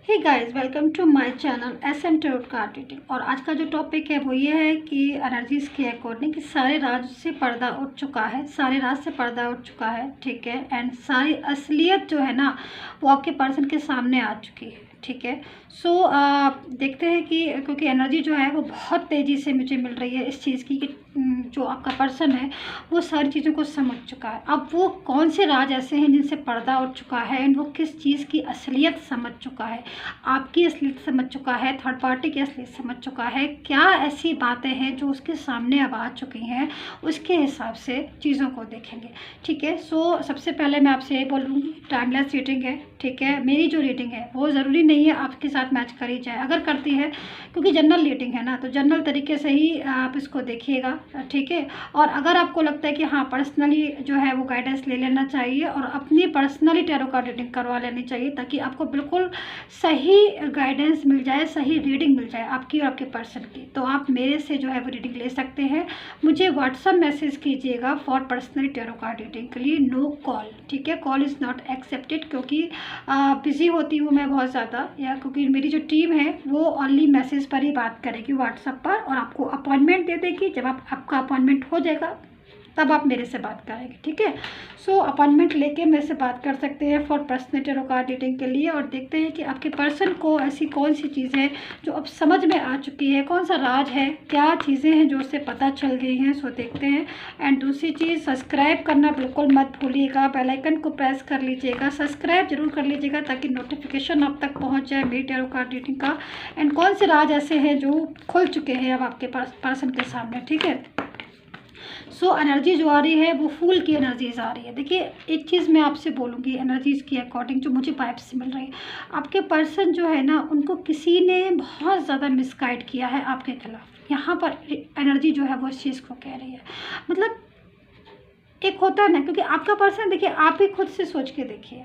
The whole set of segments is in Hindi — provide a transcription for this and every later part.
Hey guys, welcome to my channel SM tarot card reading. और आज का जो टॉपिक है वो ये है कि एनर्जीज के अकॉर्डिंग कि सारे राज से पर्दा उठ चुका है, सारे राज से पर्दा उठ चुका है, ठीक है। एंड सारी असलियत जो है ना वो आपके पर्सन के सामने आ चुकी है, ठीक है। सो देखते हैं कि क्योंकि एनर्जी जो है वो बहुत तेज़ी से मुझे मिल रही है इस चीज़ की कि जो आपका पर्सन है वो सारी चीज़ों को समझ चुका है। अब वो कौन से राज ऐसे हैं जिनसे पर्दा उठ चुका है एंड वो किस चीज़ की असलियत समझ चुका है, आपकी असलियत समझ चुका है, थर्ड पार्टी की असलियत समझ चुका है, क्या ऐसी बातें हैं जो उसके सामने अब आ चुकी हैं, उसके हिसाब से चीज़ों को देखेंगे, ठीक है। सो सबसे पहले मैं आपसे ये बोलूँगी, टाइमलेस रीडिंग है, ठीक है। मेरी जो रीडिंग है वो ज़रूरी नहीं है आपके साथ मैच करी जाए, अगर करती है क्योंकि जनरल रीडिंग है ना, तो जनरल तरीके से ही आप इसको देखिएगा, ठीक है। और अगर आपको लगता है कि हाँ पर्सनली जो है वो गाइडेंस ले लेना चाहिए और अपनी पर्सनली टैरो कार्ड रीडिंग करवा लेनी चाहिए ताकि आपको बिल्कुल सही गाइडेंस मिल जाए, सही रीडिंग मिल जाए आपकी और आपके पर्सन की, तो आप मेरे से जो है वो रीडिंग ले सकते हैं। मुझे व्हाट्सअप मैसेज कीजिएगा for personally tarot card reading के लिए, नो कॉल, ठीक है। कॉल इज़ नॉट एक्सेप्टेड क्योंकि बिज़ी होती हूँ मैं बहुत ज़्यादा, या क्योंकि मेरी जो टीम है वो ओनली मैसेज पर ही बात करेगी व्हाट्सएप पर, और आपको अपॉइंटमेंट दे देगी। जब आपका अपॉइंटमेंट हो जाएगा तब आप मेरे से बात करेंगे, ठीक है। सो अपॉइंटमेंट लेके मेरे से बात कर सकते हैं for personal tarot card reading के लिए, और देखते हैं कि आपके पर्सन को ऐसी कौन सी चीज़ है जो अब समझ में आ चुकी है, कौन सा राज है, क्या चीज़ें हैं जो उससे पता चल गई हैं। सो देखते हैं। एंड दूसरी चीज़, सब्सक्राइब करना बिल्कुल मत भूलिएगा, बेल आइकन को प्रेस कर लीजिएगा, सब्सक्राइब जरूर कर लीजिएगा ताकि नोटिफिकेशन आप तक पहुँच जाए मेरी टैरो कार्ड रीडिंग का। एंड कौन से राज ऐसे हैं जो खुल चुके हैं अब आपके पर्सन के सामने, ठीक है। सो एनर्जी जो आ रही है वो फूल की एनर्जीज आ रही है। देखिए एक चीज़ मैं आपसे बोलूँगी एनर्जीज़ की अकॉर्डिंग जो मुझे वाइब्स से मिल रही है, आपके पर्सन जो है ना उनको किसी ने बहुत ज़्यादा मिसगाइड किया है आपके खिलाफ। यहाँ पर एनर्जी जो है वो इस चीज़ को कह रही है, मतलब एक होता है ना, क्योंकि आपका पर्सन, देखिए आप ही खुद से सोच के देखिए,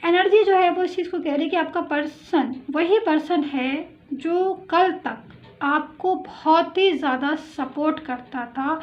एनर्जी जो है वो इस चीज़ को कह रही है कि आपका पर्सन वही पर्सन है जो कल तक आपको बहुत ही ज़्यादा सपोर्ट करता था,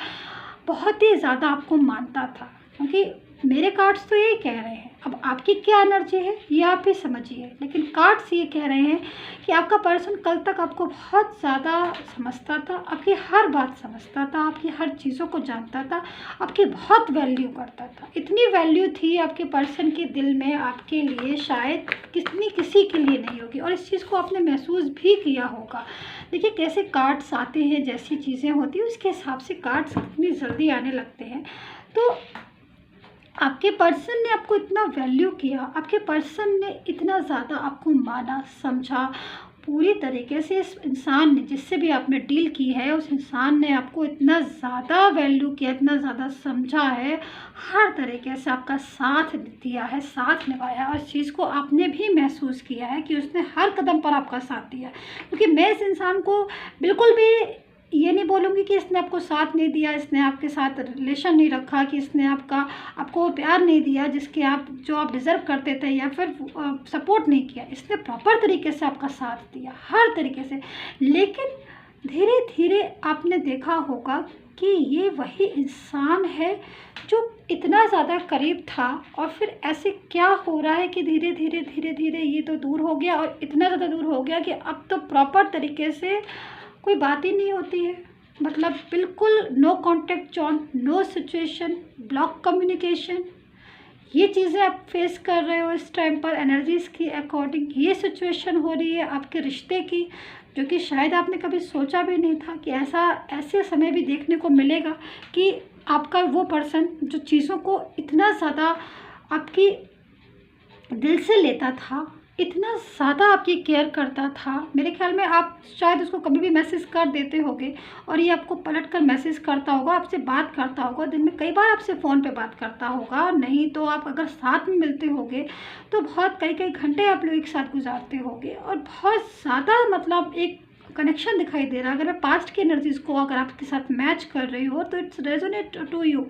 बहुत ही ज़्यादा आपको मानता था। क्योंकि मेरे कार्ड्स तो यही कह रहे हैं, अब आपकी क्या एनर्जी है ये आप ही समझिए, लेकिन कार्ड्स ये कह रहे हैं कि आपका पर्सन कल तक आपको बहुत ज़्यादा समझता था, आपकी हर बात समझता था, आपकी हर चीज़ों को जानता था, आपकी बहुत वैल्यू करता था। इतनी वैल्यू थी आपके पर्सन के दिल में आपके लिए, शायद किसी के लिए नहीं होगी, और इस चीज़ को आपने महसूस भी किया होगा। देखिए कैसे कार्ड्स आते हैं, जैसी चीज़ें होती हैं उसके हिसाब से कार्ड्स इतनी जल्दी आने लगते हैं। तो आपके पर्सन ने आपको इतना वैल्यू किया, आपके पर्सन ने इतना ज़्यादा आपको माना, समझा, पूरी तरीके से इस इंसान ने, जिससे भी आपने डील की है उस इंसान ने आपको इतना ज़्यादा वैल्यू किया, इतना ज़्यादा समझा है, हर तरीके से आपका साथ दिया है, साथ निभाया, और इस चीज़ को आपने भी महसूस किया है कि उसने हर कदम पर आपका साथ दिया। क्योंकि मैं इस इंसान को बिल्कुल भी ये नहीं बोलूँगी कि इसने आपको साथ नहीं दिया, इसने आपके साथ रिलेशन नहीं रखा, कि इसने आपको प्यार नहीं दिया जिसके जो आप डिज़र्व करते थे, या फिर सपोर्ट नहीं किया। इसने प्रॉपर तरीके से आपका साथ दिया हर तरीके से, लेकिन धीरे धीरे आपने देखा होगा कि ये वही इंसान है जो इतना ज़्यादा करीब था, और फिर ऐसे क्या हो रहा है कि धीरे धीरे धीरे धीरे ये तो दूर हो गया, और इतना ज़्यादा दूर हो गया कि अब तो प्रॉपर तरीके से कोई बात ही नहीं होती है। मतलब बिल्कुल no contact zone, no situation, block communication, ये चीज़ें आप फेस कर रहे हो इस टाइम पर एनर्जीज़ की अकॉर्डिंग। ये सिचुएशन हो रही है आपके रिश्ते की, जो कि शायद आपने कभी सोचा भी नहीं था कि ऐसे समय भी देखने को मिलेगा कि आपका वो पर्सन जो चीज़ों को इतना ज़्यादा आपकी दिल से लेता था, इतना ज़्यादा आपकी केयर करता था। मेरे ख्याल में आप शायद उसको कभी भी मैसेज कर देते होगे और ये आपको पलट कर मैसेज करता होगा, आपसे बात करता होगा, दिन में कई बार आपसे फ़ोन पे बात करता होगा, नहीं तो आप अगर साथ में मिलते होगे तो बहुत कई घंटे आप लोग एक साथ गुजारते होगे, और बहुत ज़्यादा मतलब एक कनेक्शन दिखाई दे रहा है। अगर मैं पास्ट की एनर्जीज़ को अगर आपके साथ मैच कर रही हो तो it's resonate to you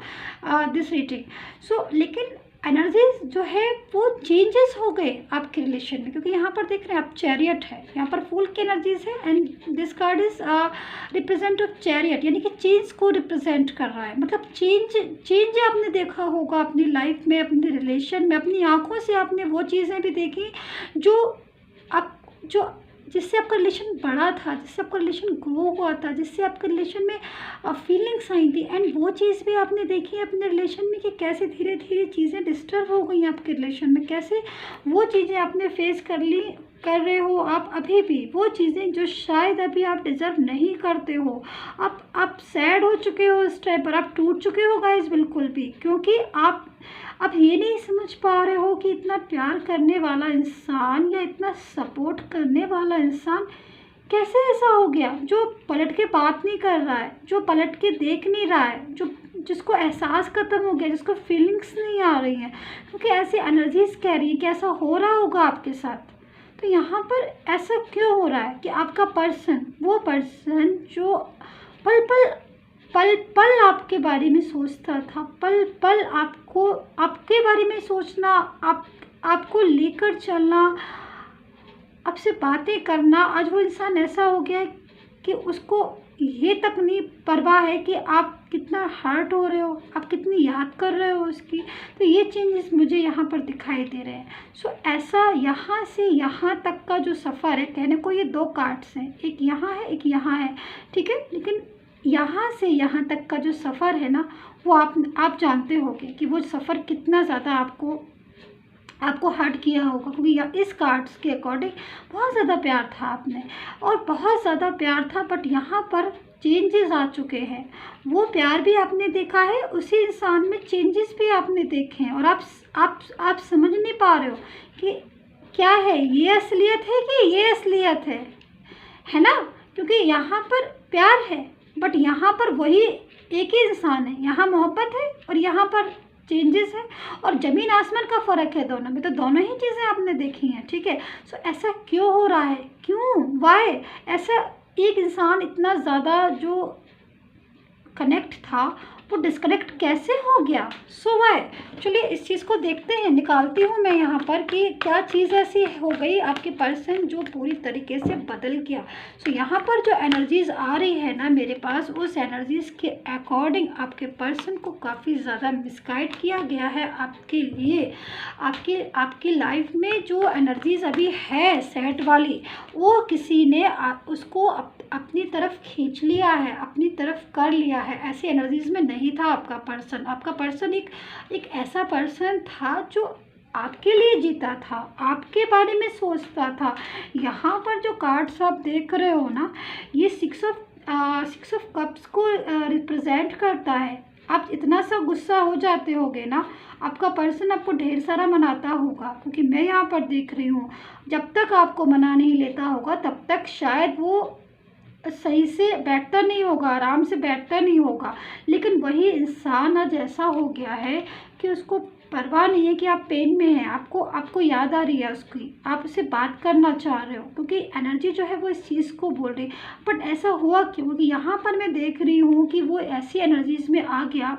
this reading. So लेकिन एनर्जीज जो है वो चेंजेस हो गए आपके रिलेशन में, क्योंकि यहाँ पर देख रहे हैं आप चैरियट है, यहाँ पर फूल की एनर्जीज है, and this card is represent of chariot, यानी कि चेंज को रिप्रेजेंट कर रहा है। मतलब चेंज आपने देखा होगा अपनी लाइफ में, अपने रिलेशन में, अपनी आंखों से आपने वो चीज़ें भी देखी जो आप जो जिससे आपका रिलेशन बढ़ा था, जिससे आपका रिलेशन ग्रो हुआ था, जिससे आपके रिलेशन में फीलिंग्स आई थी, एंड वो चीज़ भी आपने देखी है अपने रिलेशन में कि कैसे धीरे धीरे चीज़ें डिस्टर्ब हो गई आपके रिलेशन में, कैसे वो चीज़ें आपने फेस कर रहे हो आप अभी भी, वो चीज़ें जो शायद अभी आप डिज़र्व नहीं करते हो। आप सैड हो चुके हो उस टाइम पर, आप टूट चुके हो गाइस बिल्कुल भी, क्योंकि आप ये नहीं समझ पा रहे हो कि इतना प्यार करने वाला इंसान या इतना सपोर्ट करने वाला इंसान कैसे ऐसा हो गया, जो पलट के बात नहीं कर रहा है, जो पलट के देख नहीं रहा है, जिसको एहसास ख़त्म हो गया, जिसको फीलिंग्स नहीं आ रही हैं, क्योंकि ऐसी एनर्जीज कह रही है कि ऐसा हो रहा होगा आपके साथ। तो यहाँ पर ऐसा क्यों हो रहा है कि आपका पर्सन, वो पर्सन जो पल पल पल पल आपके बारे में सोचता था, पल पल आपके बारे में सोचना, आपको लेकर चलना, आपसे बातें करना, आज वो इंसान ऐसा हो गया है कि उसको ये तक नहीं परवाह है कि आप कितना हर्ट हो रहे हो, आप कितनी याद कर रहे हो उसकी। तो ये चेंजेस मुझे यहाँ पर दिखाई दे रहे हैं। सो ऐसा यहाँ से यहाँ तक का जो सफ़र है, कहने को ये 2 कार्ड्स हैं, एक यहाँ है एक यहाँ है, ठीक है, लेकिन यहाँ से यहाँ तक का जो सफ़र है ना, वो आप जानते होंगे कि वो सफ़र कितना ज़्यादा आपको हर्ट किया होगा, क्योंकि इस कार्ड्स के अकॉर्डिंग बहुत ज़्यादा प्यार था आपने, और बहुत ज़्यादा प्यार था, बट यहाँ पर चेंजेस आ चुके हैं। वो प्यार भी आपने देखा है, उसी इंसान में चेंजेस भी आपने देखे हैं, और आप समझ नहीं पा रहे हो कि क्या है, ये असलियत है कि ये असलियत है ना, क्योंकि यहाँ पर प्यार है, बट यहाँ पर वही एक ही इंसान है, यहाँ मोहब्बत है और यहाँ पर चेंजेस है, और ज़मीन आसमान का फ़र्क है दोनों में। तो दोनों ही चीज़ें आपने देखी हैं, ठीक है। सो ऐसा क्यों हो रहा है, क्यों, वाई ऐसा, एक इंसान इतना ज़्यादा जो कनेक्ट था वो डिस्कनेक्ट कैसे हो गया, सो वाई। चलिए इस चीज़ को देखते हैं, निकालती हूँ मैं यहाँ पर कि क्या चीज़ ऐसी हो गई आपके पर्सन जो पूरी तरीके से बदल गया। सो यहाँ पर जो एनर्जीज़ आ रही है ना मेरे पास, उस एनर्जीज़ के अकॉर्डिंग आपके पर्सन को काफ़ी ज़्यादा मिसगाइड किया गया है आपके लिए। आपकी लाइफ में जो एनर्जीज़ अभी है सैड वाली, वो किसी ने उसको अपनी तरफ खींच लिया है, अपनी तरफ कर लिया है। ऐसी एनर्जीज़ में नहीं था आपका पर्सन। एक ऐसा पर्सन था जो आपके लिए जीता था, आपके बारे में सोचता था। यहाँ पर जो कार्ड्स आप देख रहे हो ना, ये 6 ऑफ कप्स को रिप्रेजेंट करता है। आप इतना सा गुस्सा हो जाते होगे ना, आपका पर्सन आपको ढेर सारा मनाता होगा, क्योंकि मैं यहाँ पर देख रही हूँ जब तक आपको मना नहीं लेता होगा तब तक शायद वो सही से बैठता नहीं होगा, आराम से बैठता नहीं होगा। लेकिन वही इंसान आज ऐसा हो गया है कि उसको परवाह नहीं है कि आप पेन में हैं, आपको याद आ रही है उसकी, आप उससे बात करना चाह रहे हो, क्योंकि एनर्जी जो है वो इस चीज़ को बोल रही है। बट ऐसा हुआ क्यों, क्योंकि यहाँ पर मैं देख रही हूँ कि वो ऐसी एनर्जीज़ में आ गया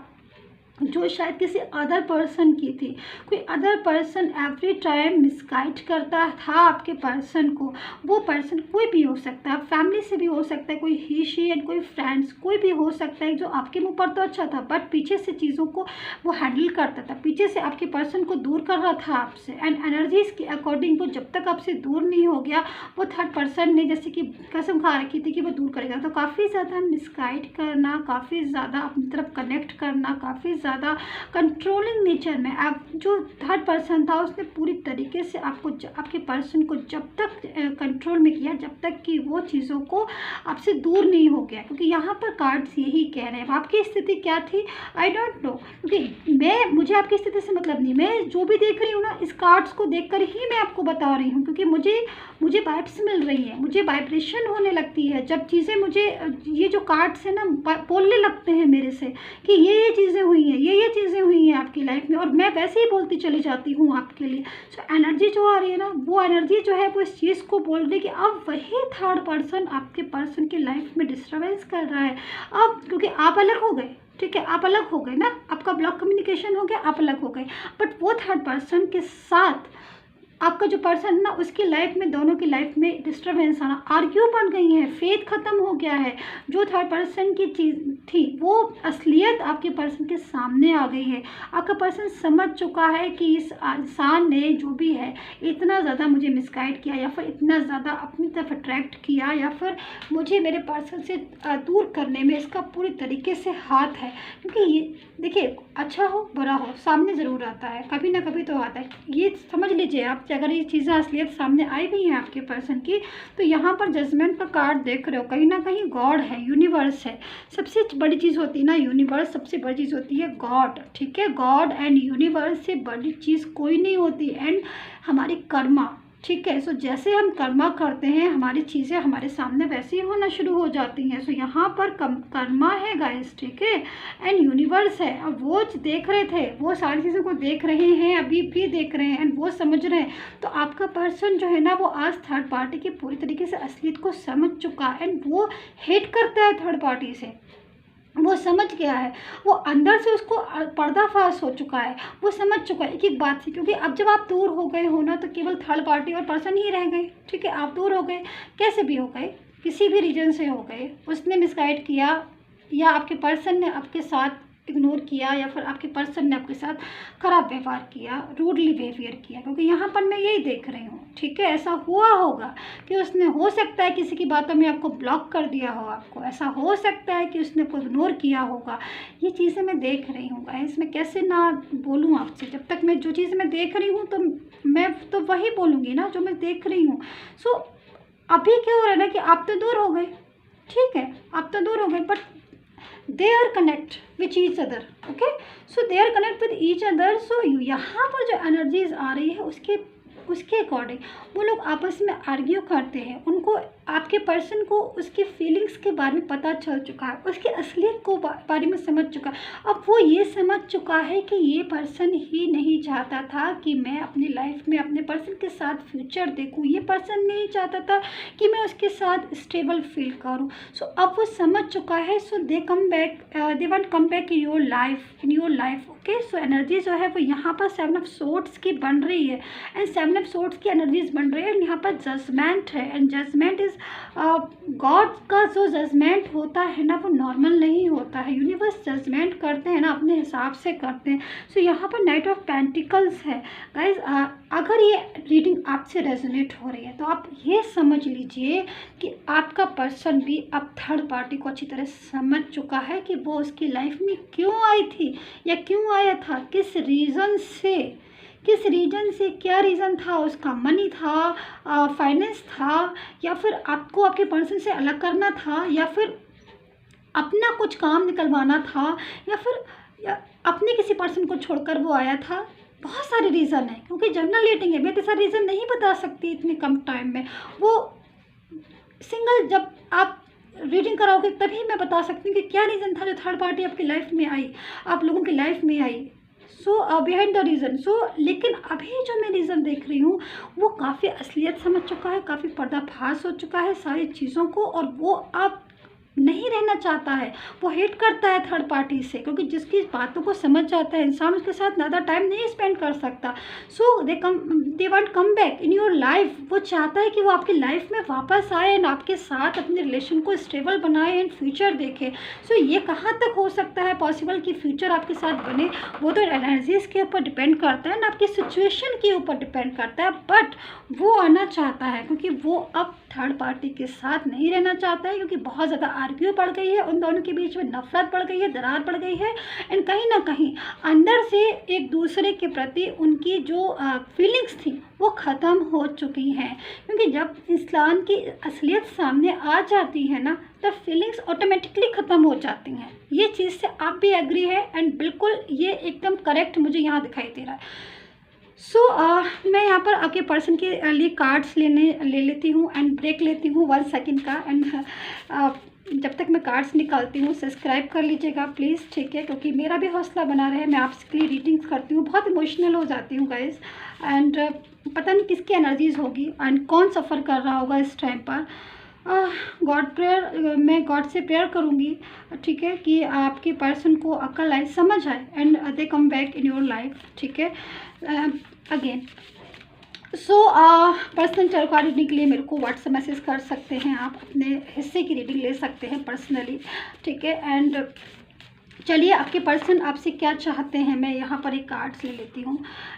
जो शायद किसी अदर पर्सन की थी। कोई other person every time misguide करता था आपके पर्सन को। वो पर्सन कोई भी हो सकता है, फैमिली से भी हो सकता है, कोई ही शी एंड कोई फ्रेंड्स, कोई भी हो सकता है, जो आपके मुंह पर तो अच्छा था बट पीछे से चीज़ों को वो हैंडल करता था, पीछे से आपके पर्सन को दूर कर रहा था आपसे। एंड एनर्जीज़ के अकॉर्डिंग वो जब तक आपसे दूर नहीं हो गया, वो थर्ड पर्सन ने जैसे कि कसम खा रखी थी कि वो दूर करेगा। तो काफ़ी ज़्यादा मिसगाइड करना, काफ़ी ज़्यादा अपनी तरफ कनेक्ट करना, काफ़ी ज़्यादा कंट्रोलिंग नेचर में। आप जो थर्ड पर्सन था उसने पूरी तरीके से आपके पर्सन को जब तक कंट्रोल में किया जब तक कि वो चीज़ों को आपसे दूर नहीं हो गया। क्योंकि यहाँ पर कार्ड्स यही कह रहे हैं। आपकी स्थिति क्या थी आई डोंट नो, क्योंकि मुझे आपकी स्थिति से मतलब नहीं, मैं जो भी देख रही हूँ ना इस कार्ड्स को देखकर ही मैं आपको बता रही हूँ, क्योंकि मुझे वाइब्स मिल रही है, मुझे वाइब्रेशन होने लगती है जब चीज़ें मुझे ये जो कार्ड्स है ना बोलने लगते हैं मेरे से कि ये चीज़ें हुई हैं, ये चीज़ें हुई हैं आपकी लाइफ में, और मैं वैसे ही बोलती चली जाती हूँ आपके लिए। सो एनर्जी जो आ रही है ना, वो एनर्जी जो है वो इस चीज़ को बोल रही है कि अब वही थर्ड पर्सन आपके पर्सन की लाइफ में डिस्टर्बेंस कर रहा है। अब क्योंकि आप अलग हो गए, ठीक है, आप अलग हो गए ना, आपका ब्लॉक कम्युनिकेशन हो गया, आप अलग हो गए, बट वो थर्ड पर्सन के साथ आपका जो पर्सन ना उसकी लाइफ में, दोनों की लाइफ में डिस्टर्बेंस आना, आर्ग्यू बन गई है, फेथ खत्म हो गया है। जो थर्ड पर्सन की चीज़ थी वो असलियत आपके पर्सन के सामने आ गई है। आपका पर्सन समझ चुका है कि इस इंसान ने जो भी है इतना ज़्यादा मुझे मिसगाइड किया, या फिर इतना ज़्यादा अपनी तरफ अट्रैक्ट किया, या फिर मुझे मेरे पर्सन से दूर करने में इसका पूरी तरीके से हाथ है। क्योंकि ये देखिए, अच्छा हो बुरा हो सामने ज़रूर आता है, कभी ना कभी तो आता है। ये समझ लीजिए आप, अगर ये चीज़ें असलियत सामने आई भी हैं आपके पर्सन की, तो यहाँ पर जजमेंट का कार्ड देख रहे हो, कहीं ना कहीं गॉड है, यूनिवर्स है। सबसे बड़ी चीज़ होती है ना यूनिवर्स, सबसे बड़ी चीज़ होती है गॉड, ठीक है। गॉड एंड यूनिवर्स से बड़ी चीज़ कोई नहीं होती। एंड हमारी कर्मा, ठीक है। सो जैसे हम कर्मा करते हैं, हमारी चीज़ें हमारे सामने वैसे ही होना शुरू हो जाती हैं। सो यहाँ पर कर्मा है गाइस, ठीक है, एंड यूनिवर्स है। अब वो देख रहे थे, वो सारी चीज़ों को देख रहे हैं, अभी भी देख रहे हैं, एंड वो समझ रहे हैं। तो आपका पर्सन जो है ना, वो आज थर्ड पार्टी की पूरी तरीके से असलियत को समझ चुका है, एंड वो हेट करता है थर्ड पार्टी से। वो समझ गया है, वो अंदर से उसको पर्दाफाश हो चुका है, वो समझ चुका है एक एक बात से। क्योंकि अब जब आप दूर हो गए हो ना, तो केवल थर्ड पार्टी और पर्सन ही रह गए, ठीक है। आप दूर हो गए, कैसे भी हो गए, किसी भी रीजन से हो गए, उसने मिसगाइड किया, या आपके पर्सन ने आपके साथ इग्नोर किया, या फिर आपके पर्सन ने आपके साथ ख़राब व्यवहार किया, रूडली बिहेवियर किया। क्योंकि यहाँ पर मैं यही देख रही हूँ, ठीक है। ऐसा हुआ होगा कि उसने, हो सकता है किसी की बातों में आपको ब्लॉक कर दिया हो, आपको ऐसा हो सकता है कि उसने को इग्नोर किया होगा। ये चीज़ें मैं देख रही हूँ गाइस, मैं कैसे ना बोलूँ आपसे, जब तक मैं जो चीज़ मैं देख रही हूँ तो मैं तो वही बोलूँगी ना जो मैं देख रही हूँ। सो अभी क्या हो रहा है ना कि आप तो दूर हो गए, ठीक है, आप तो दूर हो गए, but they are connect with each other, okay, so they are connect with each other। so यहाँ पर जो एनर्जीज आ रही है उसके अकॉर्डिंग वो लोग आपस में आर्ग्यू करते हैं। उनको, आपके पर्सन को उसकी फीलिंग्स के बारे में पता चल चुका है, उसकी असलियत को बारे में समझ चुका है। अब वो ये समझ चुका है कि ये पर्सन ही नहीं चाहता था कि मैं अपनी लाइफ में अपने पर्सन के साथ फ्यूचर देखूं, ये पर्सन नहीं चाहता था कि मैं उसके साथ स्टेबल फील करूं। सो अब वो समझ चुका है। So they come back, they want come back in your life, okay. So energy जो है वो यहाँ पर 7 ऑफ सोर्ड्स की बन रही है, एंड 7 ऑफ सोर्ड्स की एनर्जीज बन रही है, एंड यहाँ पर जजमेंट है, एंड जजमेंट इज गॉड का जो जजमेंट होता है ना, वो नॉर्मल नहीं होता है। यूनिवर्स जजमेंट करते हैं ना, अपने हिसाब से करते हैं। सो यहाँ पर नाइट ऑफ पेंटिकल्स है गाइज। अगर ये रीडिंग आपसे रेजोनेट हो रही है तो आप ये समझ लीजिए कि आपका पर्सन भी अब थर्ड पार्टी को अच्छी तरह समझ चुका है कि वो उसकी लाइफ में क्यों आई थी, या क्यों आया था, किस रीज़न से, क्या रीज़न था। उसका मनी था, फाइनेंस था, या फिर आपको आपके पर्सन से अलग करना था, या फिर अपना कुछ काम निकलवाना था, या फिर अपने किसी पर्सन को छोड़कर वो आया था। बहुत सारे रीज़न है, क्योंकि जनरल रीडिंग है, मैं तो सारे रीज़न नहीं बता सकती इतने कम टाइम में। वो सिंगल जब आप रीडिंग कराओगे तभी मैं बता सकती हूँ कि क्या रीज़न था जो थर्ड पार्टी आपकी लाइफ में आई, आप लोगों की लाइफ में आई। So behind the reason. लेकिन अभी जो मैं रीज़न देख रही हूँ वो काफ़ी असलियत समझ चुका है, काफ़ी पर्दाफाश हो चुका है सारी चीज़ों को, और वो अब नहीं रहना चाहता है, वो हेट करता है थर्ड पार्टी से। क्योंकि जिसकी बातों को समझ जाता है इंसान, उसके साथ ज़्यादा टाइम नहीं स्पेंड कर सकता। So they want come back in your life. वो चाहता है कि वो आपकी लाइफ में वापस आए, एंड आपके साथ अपने रिलेशन को स्टेबल बनाए, एंड फ्यूचर देखे। सो ये कहाँ तक हो सकता है पॉसिबल कि फ्यूचर आपके साथ बने, वो तो एनर्जीज़ के ऊपर डिपेंड करता है ना, आपकी सिचुएशन के ऊपर डिपेंड करता है। बट वो आना चाहता है, क्योंकि वो अब थर्ड पार्टी के साथ नहीं रहना चाहता है, क्योंकि बहुत ज़्यादा आर्ग्यू बढ़ गई है, उन दोनों के बीच में नफरत बढ़ गई है, दरार बढ़ गई है, एंड कहीं ना कहीं अंदर से एक दूसरे के प्रति उनकी जो फीलिंग्स थी वो ख़त्म हो चुकी हैं। क्योंकि जब इंसान की असलियत सामने आ जाती है ना, तब फीलिंग्स ऑटोमेटिकली ख़त्म हो जाती हैं। ये चीज़ से आप भी एग्री है, एंड बिल्कुल ये एकदम करेक्ट मुझे यहाँ दिखाई दे रहा है। मैं यहाँ पर आपके पर्सन के लिए कार्ड्स ले लेती हूँ, एंड ब्रेक लेती हूँ 1 सेकंड का। एंड जब तक मैं कार्ड्स निकालती हूँ सब्सक्राइब कर लीजिएगा प्लीज़, ठीक है, क्योंकि मेरा भी हौसला बना रहे। मैं आपके लिए रीडिंग्स करती हूँ, बहुत इमोशनल हो जाती हूँ गाइस, एंड पता नहीं किसकी एनर्जीज़ होगी, एंड कौन सफ़र कर रहा होगा इस टाइम पर। मैं गॉड से प्रेयर करूँगी, ठीक है, कि आपके पर्सन को अक्ल आए, समझ आए, and they come back in your life, ठीक है, again. Personal tarot card reading के लिए मेरे को व्हाट्सएप मैसेज कर सकते हैं, आप अपने हिस्से की रीडिंग ले सकते हैं पर्सनली, ठीक है। एंड चलिए आपके पर्सन आपसे क्या चाहते हैं, मैं यहाँ पर एक कार्ड्स ले लेती हूँ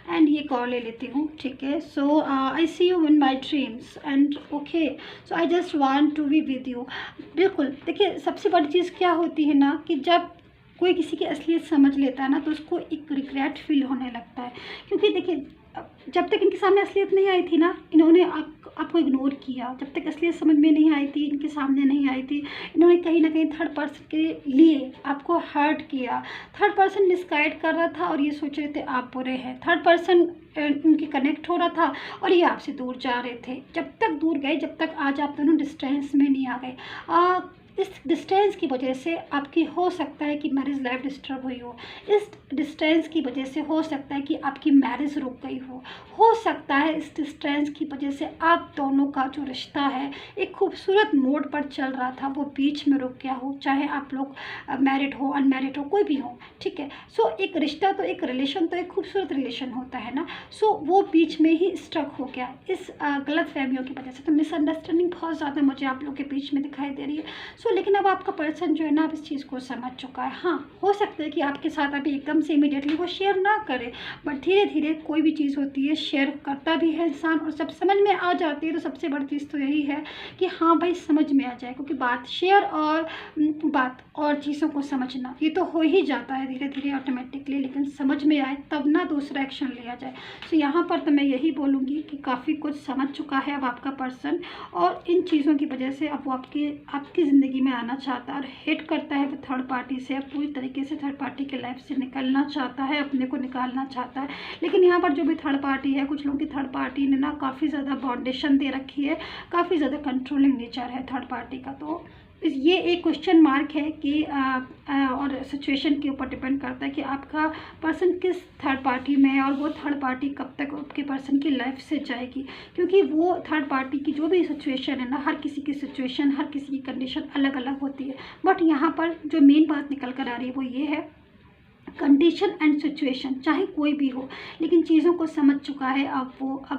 एंड ये कॉल ले लेती हूँ, ठीक है। So I see you in my dreams and okay, so I just want to be with you. बिल्कुल, देखिए सबसे बड़ी चीज़ क्या होती है ना कि जब कोई किसी की असलियत समझ लेता है ना तो उसको एक रिग्रेट फील होने लगता है, क्योंकि देखिए जब तक इनके सामने असलियत नहीं आई थी ना, इन्होंने आपको इग्नोर किया। जब तक असलियत समझ में नहीं आई थी, इनके सामने नहीं आई थी, इन्होंने कहीं ना कहीं थर्ड पर्सन के लिए आपको हर्ट किया। थर्ड पर्सन मिसगाइड कर रहा था और ये सोच रहे थे आप बुरे हैं। थर्ड पर्सन उनके कनेक्ट हो रहा था और ये आपसे दूर जा रहे थे। जब तक दूर गए, जब तक आज आप दोनों डिस्टेंस में नहीं आ गए, इस डिस्टेंस की वजह से आपकी हो सकता है कि मैरिज लाइफ डिस्टर्ब हुई हो। इस डिस्टेंस की वजह से हो सकता है कि आपकी मैरिज रुक गई हो सकता है इस डिस्टेंस की वजह से आप दोनों का जो रिश्ता है एक खूबसूरत मोड पर चल रहा था वो बीच में रुक गया हो, चाहे आप लोग मैरिड हो अनमैरिड हो कोई भी हो, ठीक है। सो एक रिश्ता तो एक रिलेशन तो एक खूबसूरत रिलेशन होता है ना, सो वो बीच में ही स्ट्रक हो गया इस गलत फहमियों की वजह से। तो मिसअंडरस्टैंडिंग बहुत ज़्यादा मुझे आप लोग के बीच में दिखाई दे रही है। सो लेकिन अब आपका पर्सन जो है ना अब इस चीज़ को समझ चुका है। हाँ, हो सकता है कि आपके साथ अभी एकदम से इमीडिएटली वो शेयर ना करे, बट धीरे धीरे कोई भी चीज़ होती है शेयर करता भी है इंसान, और जब समझ में आ जाती है तो सबसे बड़ी चीज़ तो यही है कि हाँ भाई समझ में आ जाए, क्योंकि बात शेयर और बात और चीज़ों को समझना ये तो हो ही जाता है धीरे धीरे ऑटोमेटिकली, लेकिन समझ में आए तब ना दूसरा एक्शन लिया जाए। सो यहाँ पर तो मैं यही बोलूँगी कि काफ़ी कुछ समझ चुका है अब आपका पर्सन, और इन चीज़ों की वजह से अब वो आपकी ज़िंदगी में आना चाहता है और हेट करता है वो थर्ड पार्टी से। अब पूरी तरीके से थर्ड पार्टी के लाइफ से निकलना चाहता है, अपने को निकालना चाहता है। लेकिन यहाँ पर जो भी थर्ड पार्टी है, कुछ लोगों की थर्ड पार्टी ने ना काफ़ी ज़्यादा बाउंडेशन दे रखी है, काफ़ी ज़्यादा कंट्रोलिंग नेचर है थर्ड पार्टी का। तो ये एक क्वेश्चन मार्क है कि और सिचुएशन के ऊपर डिपेंड करता है कि आपका पर्सन किस थर्ड पार्टी में है और वो थर्ड पार्टी कब तक आपके पर्सन की लाइफ से जाएगी, क्योंकि वो थर्ड पार्टी की जो भी सिचुएशन है ना, हर किसी की सिचुएशन हर किसी की कंडीशन अलग अलग होती है। बट यहाँ पर जो मेन बात निकल कर आ रही है वो ये है, कंडीशन एंड सिचुएशन चाहे कोई भी हो, लेकिन चीज़ों को समझ चुका है। अब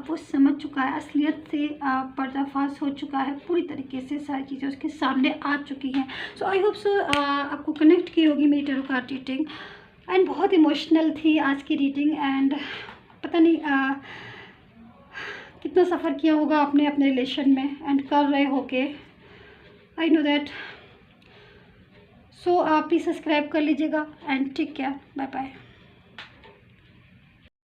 वो समझ चुका है, असलियत से पर्दाफाश हो चुका है, पूरी तरीके से सारी चीज़ें उसके सामने आ चुकी हैं। सो आई होप सो आपको कनेक्ट की होगी मेरी टैरो कार्ड रीडिंग, एंड बहुत इमोशनल थी आज की रीडिंग। एंड पता नहीं कितना सफ़र किया होगा आपने अपने रिलेशन में एंड कर रहे होगे, आई नो दैट। सो आप प्लीज़ सब्सक्राइब कर लीजिएगा and take care, bye bye.